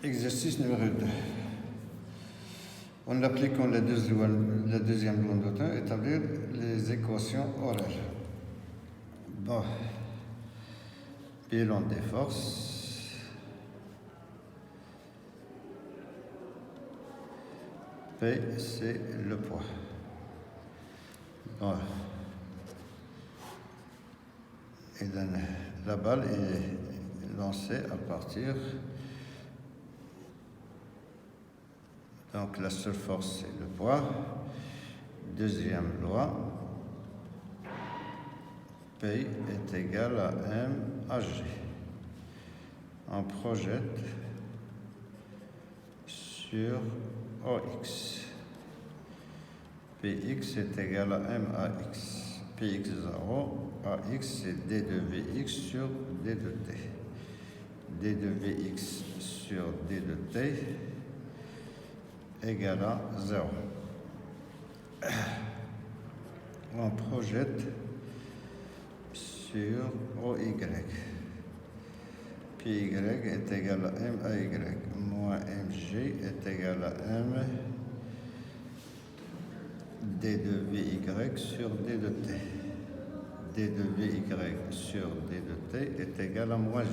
Exercice numéro 2. En appliquant la deuxième loi de Newton, établir les équations orales. Bon. Bilan des forces. P, c'est le poids. Bon. Et la balle est lancée à partir. Donc la seule force, c'est le poids. Deuxième loi, P est égal à M à G. On projette sur OX. Px est égal à M à X. Px0, AX, c'est D de Vx sur D de T. D de Vx sur D de T égale à 0. On projette sur OY. PY est égal à M à Y, moins MG est égal à M D de VY sur D de T. D de VY sur D de T est égal à moins G.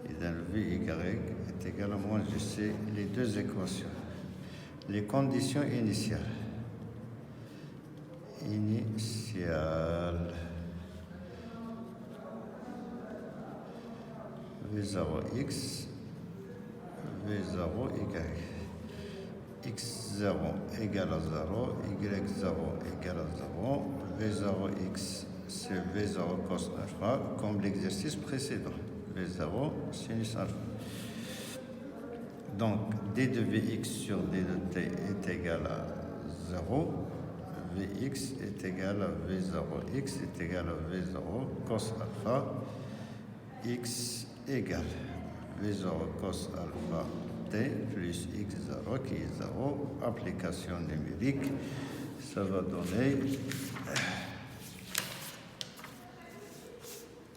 Et dans le VY est égal à moins G. C'est les deux équations. Les conditions initiales. V0x, V0y. X0 égale à 0, Y0 égale à 0. V0x, c'est V0 cos alpha, comme l'exercice précédent. V0 sinus alpha. Donc, D de Vx sur D de T est égal à 0. Vx est égal à V0. X est égal à V0 cos alpha. X égale V0 cos alpha T plus X0 qui est 0. Application numérique, ça va donner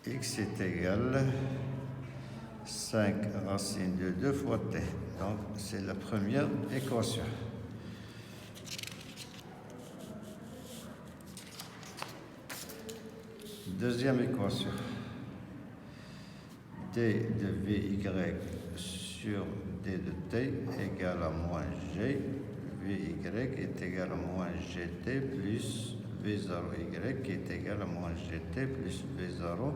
X est égal 5 racine de 2 fois T. Donc, c'est la première équation. Deuxième équation. D de Vy sur D de T égale à moins G. Vy est égal à moins GT plus V0y qui est égal à moins GT plus V0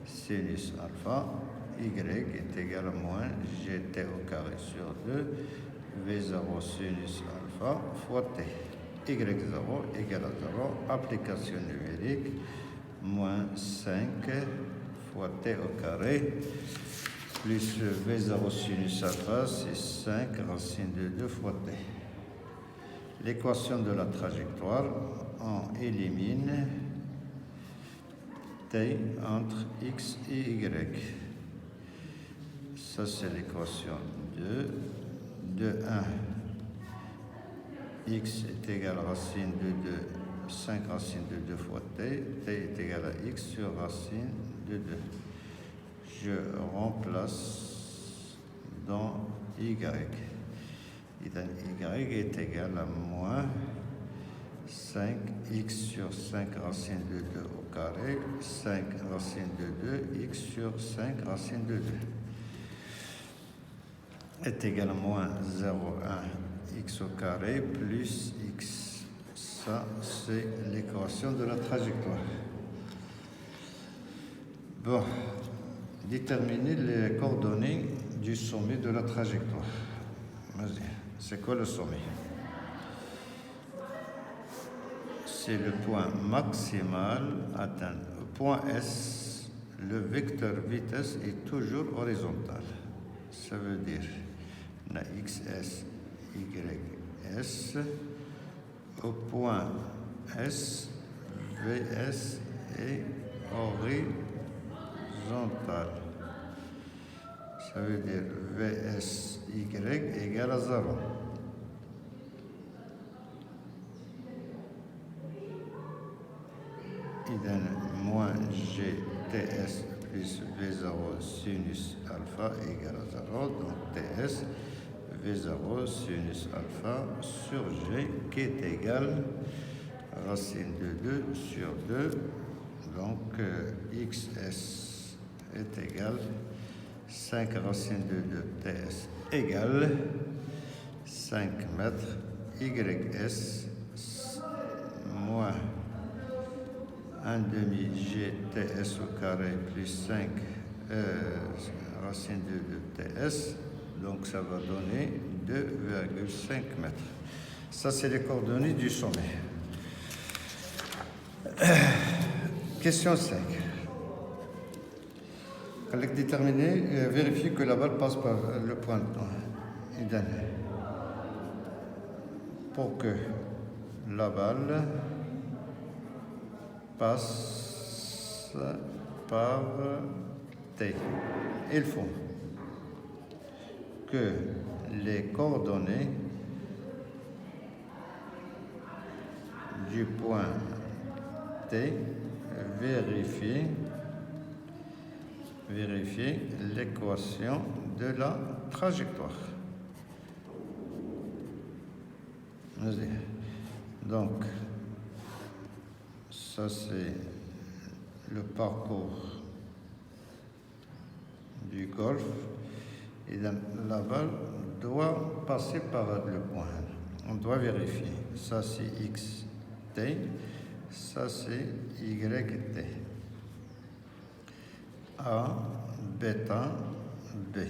sinus alpha. Y est égal à moins GT au carré sur 2, V0 sinus alpha fois T. Y0 égale à 0, application numérique, moins 5 fois T au carré, plus V0 sinus alpha, c'est 5 racine de 2 fois T. L'équation de la trajectoire, on élimine T entre X et Y. Ça, c'est l'équation 2. De 1, x est égal à racine de 2, 5 racine de 2 fois t. T est égal à x sur racine de 2. Je remplace dans y. Et dans y est égal à moins 5x sur 5 racine de 2 au carré, 5 racine de 2, x sur 5 racine de 2. Est égal à moins 0,1 x au carré plus x. Ça, c'est l'équation de la trajectoire. Bon, déterminer les coordonnées du sommet de la trajectoire. Vas-y, c'est quoi le sommet? C'est le point maximal atteint. Au point S, le vecteur vitesse est toujours horizontal. Ça veut dire la XS, YS, au point S, VS est horizontal. Ça veut dire VSY égale à 0. Il donne moins GTS plus V0 sinus alpha égale à 0. Donc TS V0 sinus alpha sur G qui est égal racine de 2 sur 2. Donc XS est égal 5 racine de 2 TS égale 5 mètres YS moins 1 demi GTS au carré plus 5 racine de 2 TS. Donc ça va donner 2,5 mètres. Ça, c'est les coordonnées du sommet. Question 5. Avec déterminer, vérifier que la balle passe par le point idéal. Pour que la balle passe par T, il faut que les coordonnées du point T vérifient l'équation de la trajectoire. Donc, ça c'est le parcours du golf et la balle doit passer par le point. On doit vérifier. Ça c'est XT, ça c'est YT. A, bêta, B.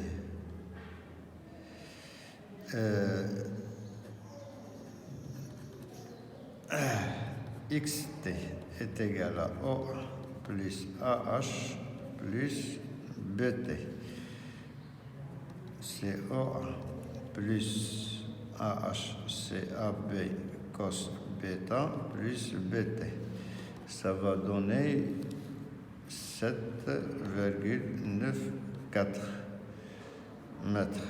XT est égal à O plus AH plus BT. C'est OA plus AH, c'est AB cos bêta plus BT. Ça va donner 7,94 mètres.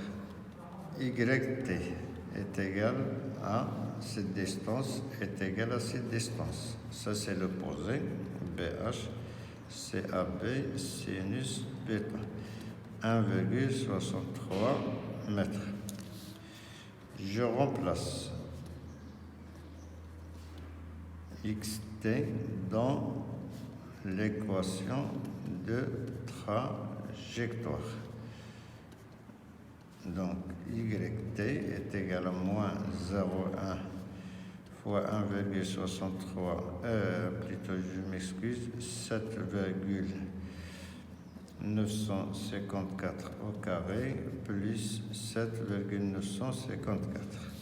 YT est égal à cette distance est égale à cette distance. Ça c'est le posé. BH, c'est AB sinus bêta. 1,63 mètres. Je remplace XT dans l'équation de trajectoire. Donc, YT est égal à moins 0,1 fois 1,63, plutôt je m'excuse, 7,954 au carré plus 7,954.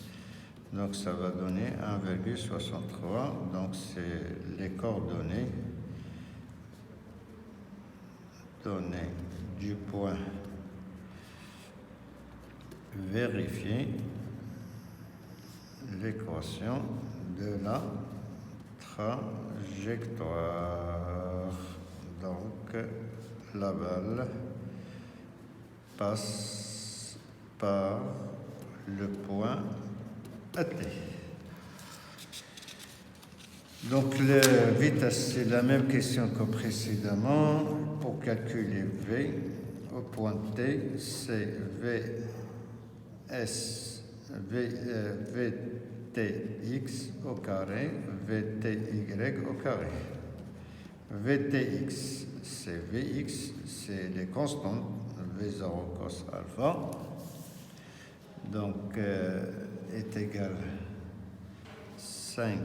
Donc, ça va donner 1,63. Donc, c'est les coordonnées données du point vérifier l'équation de la trajectoire. Donc, la balle passe par le point T. Donc, la vitesse, c'est la même question que précédemment. Pour calculer V, au point T, c'est VTX au carré, VTY au carré. VTX, c'est VX, c'est les constantes, V0 cos alpha. Donc, est égal 5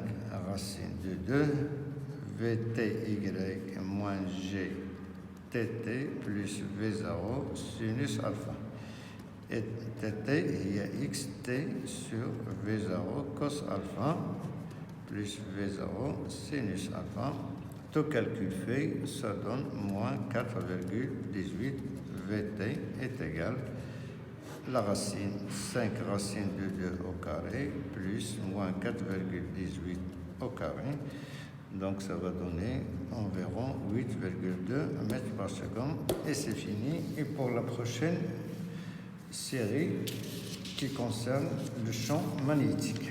racine de 2, VTY moins GTT plus V0 sinus alpha. Et TT, il y a XT sur V0 cos alpha plus V0 sinus alpha. Tout calcul fait, ça donne moins 4,18. VT est égal la racine 5 racine de 2 au carré plus moins 4,18 au carré. Donc ça va donner environ 8,2 mètres par seconde. Et c'est fini. Et pour la prochaine série qui concerne le champ magnétique.